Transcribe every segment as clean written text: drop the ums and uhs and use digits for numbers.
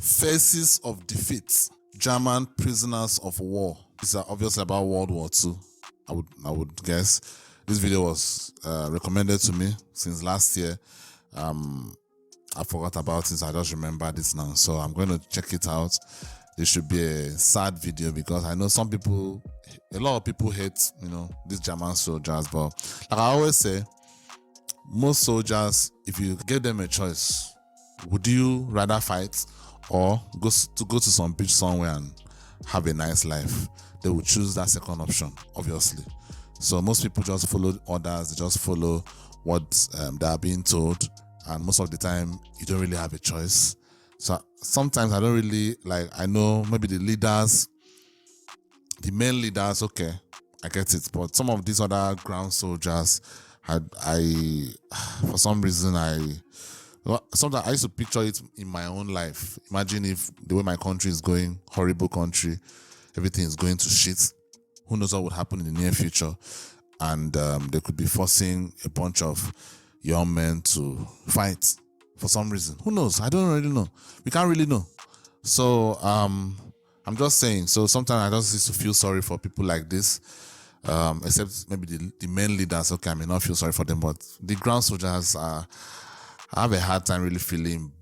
Faces of defeat. German prisoners of war. These are obviously about World War II. I would guess. This video was recommended to me since last year. I forgot about it. I just remember this now. So I'm going to check it out. This should be a sad video because I know a lot of people hate, these German soldiers. But like I always say, most soldiers, if you give them a choice, would you rather fight or go to some beach somewhere and have a nice life? They would choose that second option, obviously. So most people just follow orders. They just follow what they are being told. And most of the time, you don't really have a choice. So sometimes I don't really, I know maybe the main leaders, okay, I get it. But some of these other ground soldiers, for some reason, sometimes I used to picture it in my own life. Imagine if the way my country is going, horrible country, everything is going to shit. Who knows what would happen in the near future? And they could be forcing a bunch of young men to fight for some reason. Who knows? I don't really know. We can't really know. So I'm just saying. So sometimes I just used to feel sorry for people like this. Except maybe the main leaders. Okay, I may not feel sorry for them, but the ground soldiers I have a hard time really feeling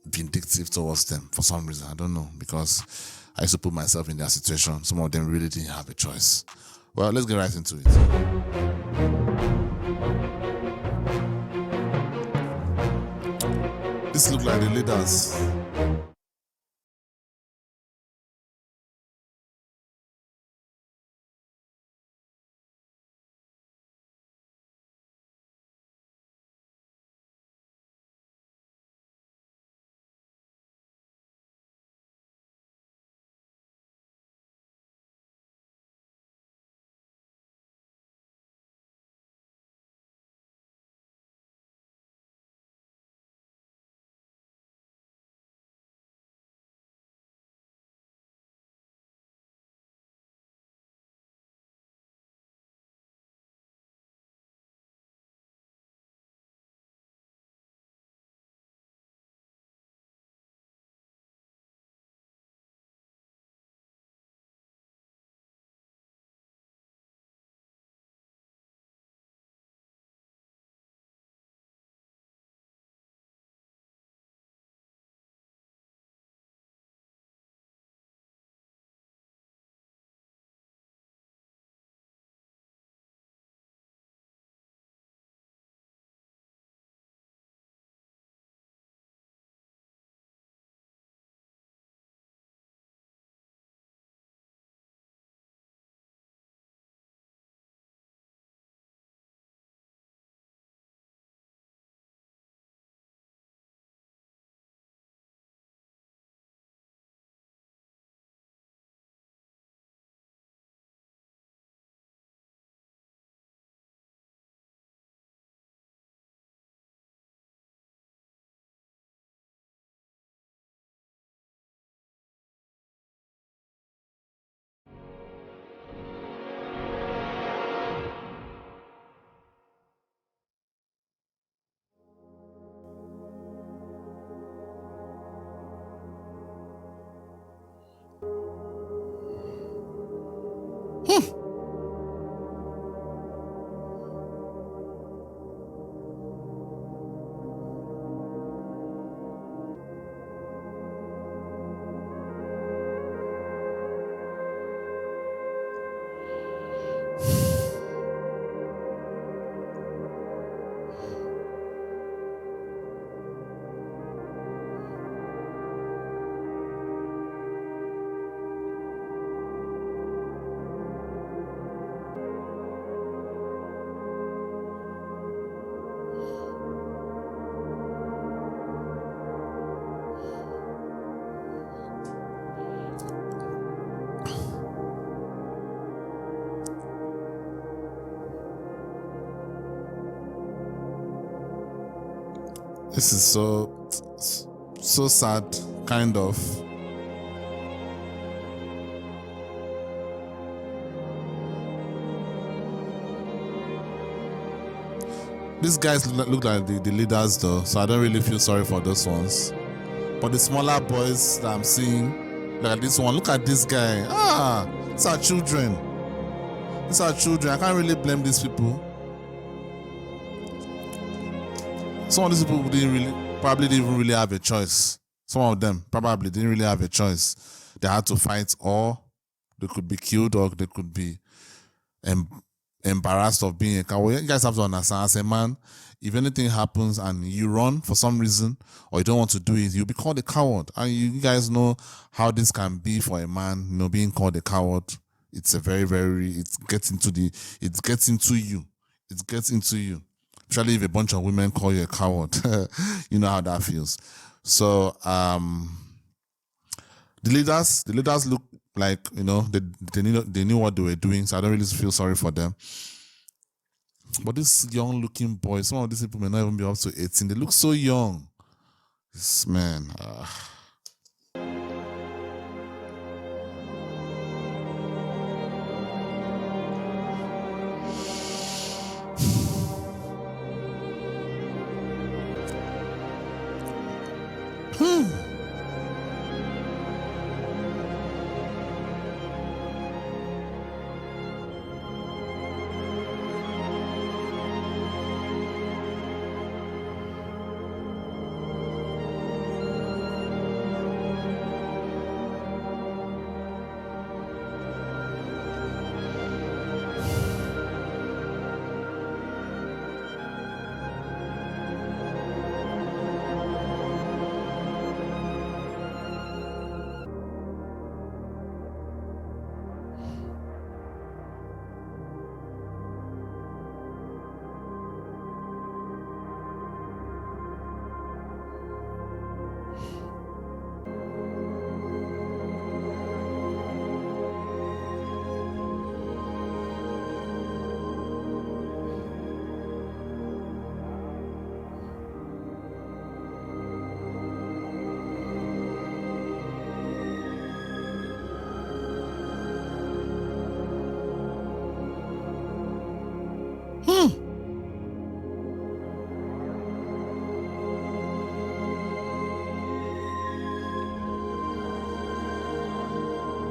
vindictive towards them for some reason. I don't know, because I used to put myself in their situation. Some of them really didn't have a choice. Well, let's get right into it. This looks like the leaders. This is so sad, kind of. These guys look like the leaders though, so I don't really feel sorry for those ones. But the smaller boys that I'm seeing, look at this one, look at this guy. These are children. These are children. I can't really blame these people. Some of these people probably didn't even really have a choice. Some of them probably didn't really have a choice. They had to fight, or they could be killed, or they could be embarrassed of being a coward. You guys have to understand, as a man, if anything happens and you run for some reason, or you don't want to do it, you'll be called a coward. And you guys know how this can be for a man, being called a coward. It's a very, very, it gets into you. It gets into you. Especially if a bunch of women call you a coward. You know how that feels. So the leaders look like, they knew what they were doing, so I don't really feel sorry for them. But this young looking boy, some of these people may not even be up to 18. They look so young. This man.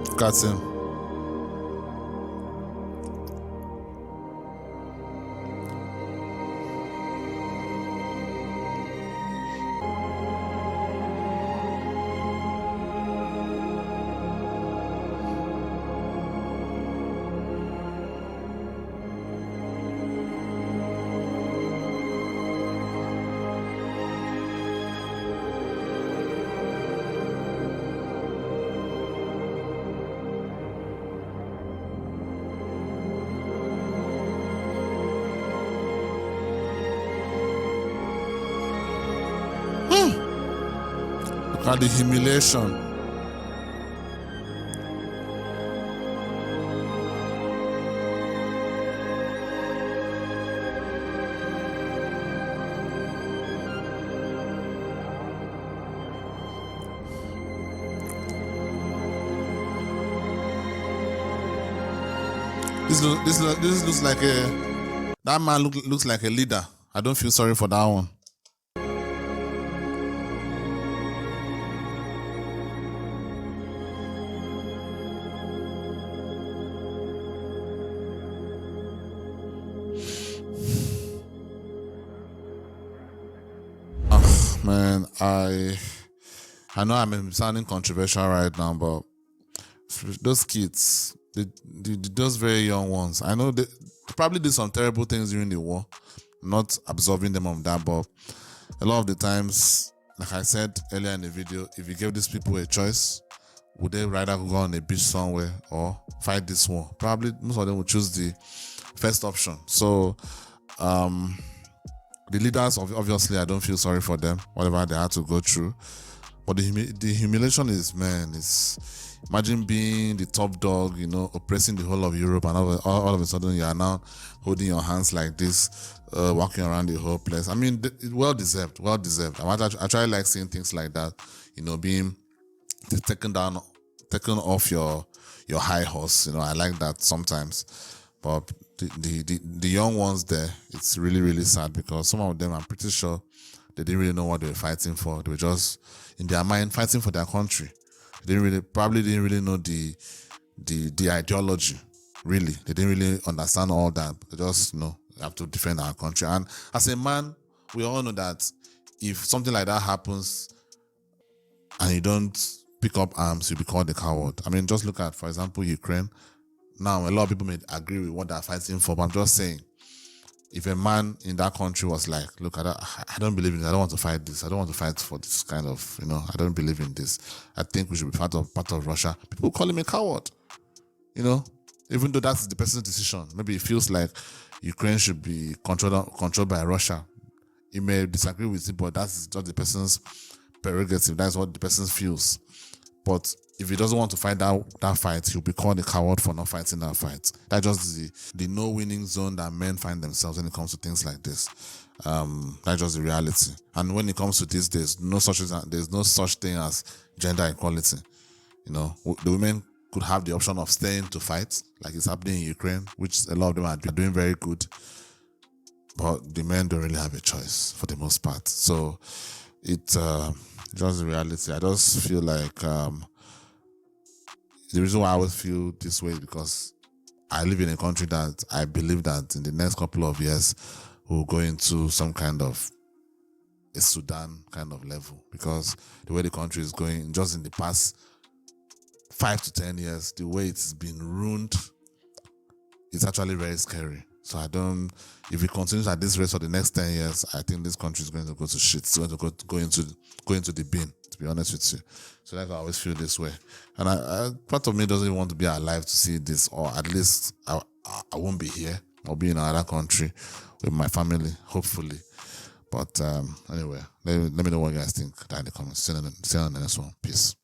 Look at him. Look at the humiliation. This looks like that man looks like a leader. I don't feel sorry for that one. Man, I know I'm sounding controversial right now, but those kids, those very young ones, I know they probably did some terrible things during the war. Not absolving them of that, but a lot of the times, like I said earlier in the video, if you gave these people a choice, would they rather go on a beach somewhere or fight this war? Probably most of them would choose the first option. So the leaders, obviously, I don't feel sorry for them, whatever they had to go through. But the humiliation is, man, imagine being the top dog, oppressing the whole of Europe, and all of a sudden you are now holding your hands like this, walking around the whole place. I mean, well deserved. I actually like seeing things like that, being taken off your high horse. I like that sometimes. But the young ones there, it's really, really sad because some of them, I'm pretty sure They didn't really know what they were fighting for. They were just, in their mind, fighting for their country. They probably didn't really know the ideology, really. They didn't really understand all that. They just, have to defend our country. And as a man, we all know that if something like that happens and you don't pick up arms, you'll be called a coward. I mean, just look at, for example, Ukraine. Now, a lot of people may agree with what they're fighting for, but I'm just saying, if a man in that country was like, look, I don't believe in this. I don't want to fight this. I don't want to fight for this kind of, I don't believe in this. I think we should be part of Russia. People call him a coward, even though that's the person's decision. Maybe it feels like Ukraine should be controlled by Russia. He may disagree with it, but that's just the person's prerogative. That's what the person feels. But if he doesn't want to fight that fight, he'll be called a coward for not fighting that fight. That's just the no-winning zone that men find themselves when it comes to things like this. That's just the reality. And when it comes to this, there's no such thing as gender equality. The women could have the option of staying to fight, like it's happening in Ukraine, which a lot of them are doing very good. But the men don't really have a choice for the most part. So it's just the reality. I just feel like the reason why I always feel this way is because I live in a country that I believe that in the next couple of years we'll go into some kind of a Sudan kind of level, because the way the country is going, just in the past 5 to 10 years, the way it's been ruined, it's actually very scary. So if it continues at this rate for the next 10 years, I think this country is going to go to shit. It's going to go into the bin, to be honest with you. So that's why I always feel this way. And part of me doesn't even want to be alive to see this, or at least I won't be here. I'll be in another country with my family, hopefully. But anyway, let me know what you guys think down in the comments. See you on the next one. Peace.